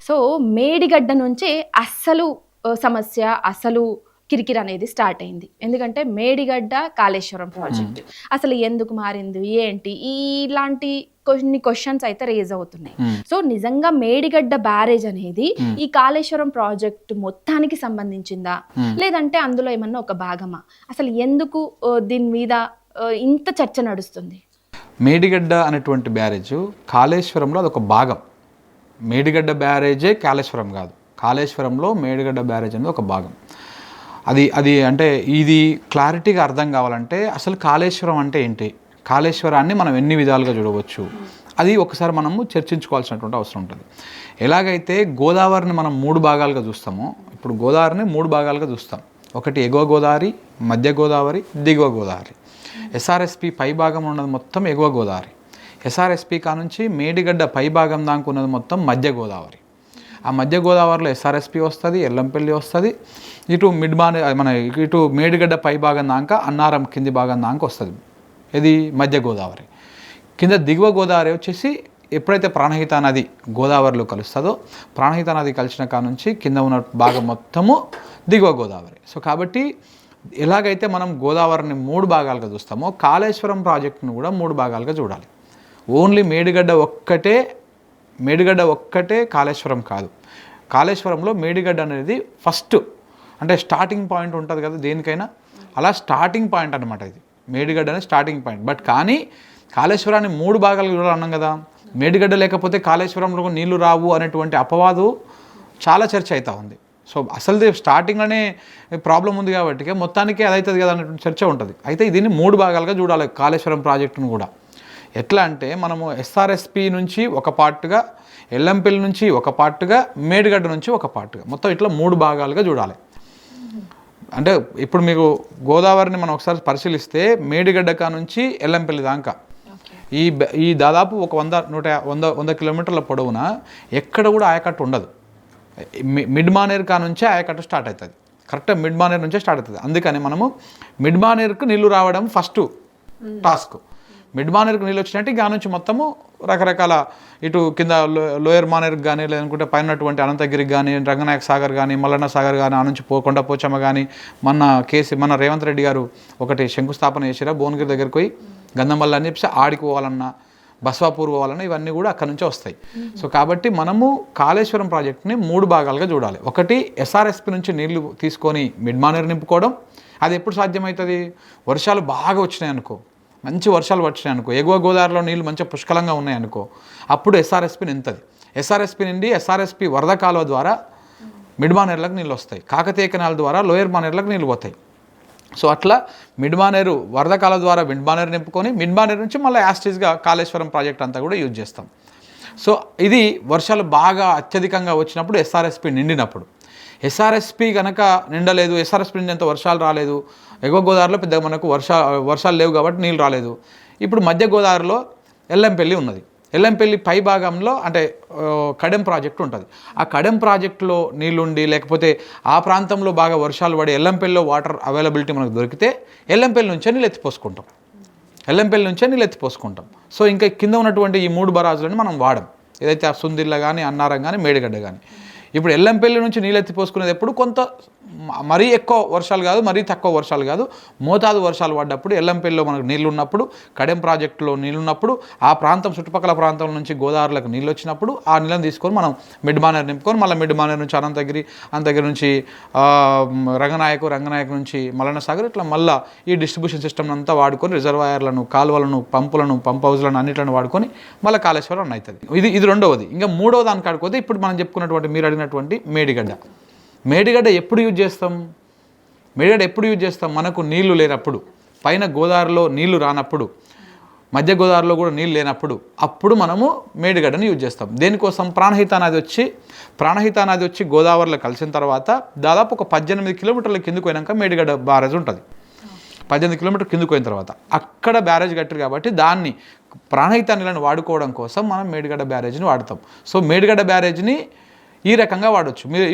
So Medigadda నుంచే అస్సలు సమస్య, అసలు కిరికిరి అనేది స్టార్ట్ అయింది. ఎందుకంటే మేడిగడ్డ కాళేశ్వరం ప్రాజెక్ట్ అసలు ఎందుకు మారింది, ఏంటి, ఇలాంటి కొన్ని క్వశ్చన్స్ అయితే రేజ్ అవుతున్నాయి. సో నిజంగా మేడిగడ్డ బ్యారేజ్ అనేది ఈ కాళేశ్వరం ప్రాజెక్ట్ మొత్తానికి సంబంధించిందా, లేదంటే అందులో ఏమన్నా ఒక భాగమా? అసలు ఎందుకు దీని మీద ఇంత చర్చ నడుస్తుంది? మేడిగడ్డ అనేటువంటి బ్యారేజ్ కాళేశ్వరంలో అదొక భాగం. మేడిగడ్డ బ్యారేజే కాళేశ్వరం కాదు, కాళేశ్వరంలో మేడిగడ్డ బ్యారేజ్ అనేది ఒక భాగం. అది అంటే ఇది క్లారిటీగా అర్థం కావాలంటే అసలు కాళేశ్వరం అంటే ఏంటి, కాళేశ్వరాన్ని మనం ఎన్ని విధాలుగా చూడవచ్చు, అది ఒకసారి మనము చర్చించుకోవాల్సినటువంటి అవసరం ఉంటుంది. ఎలాగైతే గోదావరిని మనం 3 భాగాలుగా చూస్తామో, ఇప్పుడు గోదావరిని 3 భాగాలుగా చూస్తాం. ఒకటి ఎగువ గోదావరి, మధ్య గోదావరి, దిగువ గోదావరి. ఎస్ఆర్ఎస్పి పై భాగం ఉన్నది మొత్తం ఎగువ గోదావరి. ఎస్ఆర్ఎస్పి కానుంచి మేడిగడ్డ పై భాగం దాకా ఉన్నది మొత్తం మధ్య గోదావరి. ఆ మధ్య గోదావరిలో ఎస్ఆర్ఎస్పి వస్తుంది, ఎల్లంపల్లి వస్తుంది, ఇటు ఇటు మేడిగడ్డ పై భాగం దాకా అన్నారం కింది భాగం దాకా వస్తుంది. ఇది మధ్య గోదావరి. కింద దిగువ గోదావరి వచ్చేసి ఎప్పుడైతే ప్రాణహిత నది గోదావరిలో కలుస్తుందో, ప్రాణహిత నది కలిసిన కానుంచి కింద ఉన్న భాగం మొత్తము దిగువ గోదావరి. సో కాబట్టి ఎలాగైతే మనం గోదావరిని 3 భాగాలుగా చూస్తామో, కాళేశ్వరం ప్రాజెక్టును కూడా 3 భాగాలుగా చూడాలి. ఓన్లీ మేడిగడ్డ ఒక్కటే కాళేశ్వరం కాదు. కాళేశ్వరంలో మేడిగడ్డ అనేది ఫస్ట్, అంటే స్టార్టింగ్ పాయింట్ ఉంటుంది కదా దేనికైనా, అలా స్టార్టింగ్ పాయింట్ అనమాట. ఇది మేడిగడ్డ అనేది స్టార్టింగ్ పాయింట్. బట్ కానీ కాళేశ్వరాన్ని 3 భాగాలుగా చూడాలన్నాం కదా. మేడిగడ్డ లేకపోతే కాళేశ్వరంలో నీళ్లు రావు అనేటువంటి అపవాదు చాలా చర్చ అవుతూ ఉంది. సో అసలు స్టార్టింగ్లోనే ప్రాబ్లం ఉంది కాబట్టి మొత్తానికి అది అవుతుంది కదా అనేటువంటి చర్చ ఉంటుంది. అయితే దీన్ని 3 భాగాలుగా చూడాలి కాళేశ్వరం ప్రాజెక్టును కూడా. ఎట్లా అంటే మనము ఎస్ఆర్ఎస్పి నుంచి ఒక పార్ట్గా, ఎల్లంపల్లి నుంచి ఒక పార్ట్గా, మేడిగడ్డ నుంచి ఒక పార్ట్గా, మొత్తం ఇట్లా 3 భాగాలుగా చూడాలి. అంటే ఇప్పుడు మీకు గోదావరిని మనం ఒకసారి పరిశీలిస్తే మేడిగడ్డ కా నుంచి ఎల్లంపల్లి దాకా ఈ దాదాపు ఒక 100 కిలోమీటర్ల పొడవున ఎక్కడ కూడా ఆయకట్టు ఉండదు. మిడ్ మానేర్ కా నుంచే ఆయకట్టు స్టార్ట్ అవుతుంది. కరెక్ట్గా మిడ్ మానేర్ నుంచే స్టార్ట్ అవుతుంది. అందుకని మనము మిడ్ మానేర్కు నీళ్లు రావడం ఫస్ట్ టాస్క్. మిడ్ మానేర్కు నీళ్ళు వచ్చినట్టు ఇంకా నుంచి మొత్తము రకరకాల ఇటు కింద లోయర్ మానేర్కి కానీ, లేదనుకుంటే పైనటువంటి అనంతగిరికి కానీ, రంగనాయక సాగర్ కానీ, మల్లన్న సాగర్ కానీ, ఆ నుంచి కొండ పోచమ్మ కానీ, మన రేవంత్ రెడ్డి గారు ఒకటి శంకుస్థాపన చేసిరా భువనగిరి దగ్గరికి పోయి గంధమల్ల అని చెప్పి ఆడికి పోవాలన్నా, బస్వాపూర్ పోవాలన్నా ఇవన్నీ కూడా అక్కడి నుంచే వస్తాయి. సో కాబట్టి మనము కాళేశ్వరం ప్రాజెక్ట్ని 3 భాగాలుగా చూడాలి. ఒకటి ఎస్ఆర్ఎస్పి నుంచి నీళ్లు తీసుకొని మిడ్ మానేర్ నింపుకోవడం. అది ఎప్పుడు సాధ్యమవుతుంది? వర్షాలు బాగా వచ్చినాయి అనుకో, మంచి వర్షాలు వచ్చినాయి అనుకో, ఎగువ గోదావరిలో నీళ్ళు మంచిగా పుష్కలంగా ఉన్నాయనుకో, అప్పుడు ఎస్ఆర్ఎస్పి నింతది. ఎస్ఆర్ఎస్పి నుండి ఎస్ఆర్ఎస్పి వరద కాలువ ద్వారా మిడ్ మానేర్లకు నీళ్ళు వస్తాయి, కాకతీయ కెనాల్ ద్వారా లోయర్ మానేర్లకు నీళ్ళు పోతాయి. సో అట్లా మిడ్ మానేరు వరద కాలువ ద్వారా మిడ్ మానేరు నింపుకొని మిడ్ మానేరు నుంచి మళ్ళీ యాస్టీస్గా కాళేశ్వరం ప్రాజెక్ట్ అంతా కూడా యూజ్ చేస్తాం. సో ఇది వర్షాలు బాగా అత్యధికంగా వచ్చినప్పుడు ఎస్ఆర్ఎస్పి నిండినప్పుడు. ఎస్ఆర్ఎస్పి కనుక నిండలేదు, ఎస్ఆర్ఎస్పి నిండినంత వర్షాలు రాలేదు, ఎగువ గోదావరిలో పెద్దగా మనకు వర్షాలు లేవు కాబట్టి నీళ్ళు రాలేదు. ఇప్పుడు మధ్య గోదావరిలో ఎల్లంపల్లి ఉన్నది. ఎల్లంపల్లి పై భాగంలో అంటే కడెం ప్రాజెక్టు ఉంటుంది. ఆ కడెం ప్రాజెక్టులో నీళ్ళుండి, లేకపోతే ఆ ప్రాంతంలో బాగా వర్షాలు పడి ఎల్లంపల్లిలో వాటర్ అవైలబిలిటీ మనకు దొరికితే ఎల్లంపల్లి నుంచే నీళ్ళు ఎత్తిపోసుకుంటాం. సో ఇంకా కింద ఉన్నటువంటి ఈ 3 బరాజులను మనం వాడం, ఏదైతే ఆ సుందిల్ల కానీ, అన్నారం కానీ, మేడిగడ్డ కానీ. ఇప్పుడు ఎల్లంపల్లి నుంచి నీళ్ళు ఎత్తిపోసుకునేది ఎప్పుడు కొంత మరీ ఎక్కువ వర్షాలు కాదు, మరీ తక్కువ వర్షాలు కాదు, మోతాదు వర్షాలు పడ్డప్పుడు, ఎల్లంపల్లిలో మనకు నీళ్ళు ఉన్నప్పుడు, కడెం ప్రాజెక్టులో నీళ్ళు ఉన్నప్పుడు, ఆ ప్రాంతం చుట్టుపక్కల ప్రాంతం నుంచి గోదావరిలకు నీళ్ళు వచ్చినప్పుడు ఆ నీళ్ళని తీసుకొని మనం మిడ్ మానేర్ నింపుకొని మళ్ళీ మిడ్ మానేర్ నుంచి అనంతగిరి నుంచి రంగనాయక నుంచి మల్లన్న సాగర్, ఇట్లా మళ్ళీ ఈ డిస్ట్రిబ్యూషన్ సిస్టమ్ అంతా వాడుకొని రిజర్వాయర్లను, కాలువలను, పంప్ హౌజ్లను అన్నిట్లను వాడుకొని మళ్ళీ కాళేశ్వరం అవుతుంది. ఇది రెండవది. ఇంకా మూడవ దానికి ఆడుకోతే ఇప్పుడు మనం చెప్పుకున్నటువంటి, మీరు అడిగినటువంటి మేడిగడ్డ ఎప్పుడు యూజ్ చేస్తాం? మనకు నీళ్లు లేనప్పుడు, పైన గోదావరిలో నీళ్లు రానప్పుడు, మధ్య గోదావరిలో కూడా నీళ్ళు లేనప్పుడు, అప్పుడు మనము మేడిగడ్డని యూజ్ చేస్తాం. దేనికోసం? ప్రాణహిత నది వచ్చి గోదావరిలో కలిసిన తర్వాత దాదాపు ఒక 18 కిలోమీటర్ల కిందకు పోయినాక మేడిగడ్డ బ్యారేజ్ ఉంటుంది. 18 కిలోమీటర్ కిందకు పోయిన తర్వాత అక్కడ బ్యారేజ్ కట్టారు కాబట్టి దాన్ని ప్రాణహిత నీళ్ళని వాడుకోవడం కోసం మనం మేడిగడ్డ బ్యారేజ్ని వాడతాం. సో మేడిగడ్డ బ్యారేజ్ని ఈ రకంగా వాడొచ్చు. మీరు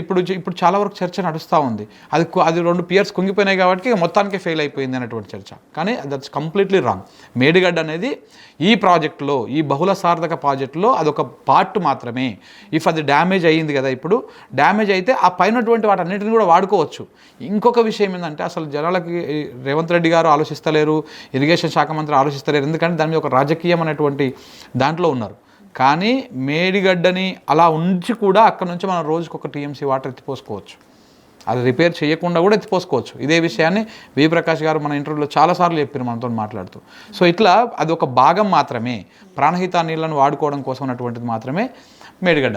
ఇప్పుడు చాలా వరకు చర్చ నడుస్తూ ఉంది, అది 2 పియర్స్ కుంగిపోయినాయి కాబట్టి మొత్తానికి ఫెయిల్ అయిపోయింది అనేటువంటి చర్చ. కానీ దట్స్ కంప్లీట్లీ రాంగ్. మేడిగడ్డ అనేది ఈ ప్రాజెక్టులో, ఈ బహుళ సార్థక ప్రాజెక్టులో అదొక పార్ట్ మాత్రమే. ఇఫ్ అది డ్యామేజ్ అయ్యింది కదా, ఇప్పుడు డ్యామేజ్ అయితే ఆ పైనటువంటి వాటన్నిటిని కూడా వాడుకోవచ్చు. ఇంకొక విషయం ఏంటంటే, అసలు జనాలకి రేవంత్ రెడ్డి గారు ఆలోచిస్తలేరు, ఇరిగేషన్ శాఖ మంత్రి ఆలోచిస్తలేరు, ఎందుకంటే దాని మీద ఒక రాజకీయం అనేటువంటి దాంట్లో ఉన్నారు. కానీ మేడిగడ్డని అలా ఉంచి కూడా అక్కడ నుంచి మనం రోజుకు ఒక టీఎంసీ వాటర్ ఎత్తిపోసుకోవచ్చు. అది రిపేర్ చేయకుండా కూడా ఎత్తిపోసుకోవచ్చు. ఇదే విషయాన్ని వి ప్రకాష్ గారు మన ఇంటర్వ్యూలో చాలాసార్లు చెప్పారు మనతో మాట్లాడుతూ. సో ఇట్లా అది ఒక భాగం మాత్రమే, ప్రాణహిత నీళ్ళను వాడుకోవడం కోసం అన్నటువంటిది మాత్రమే మేడిగడ్డ.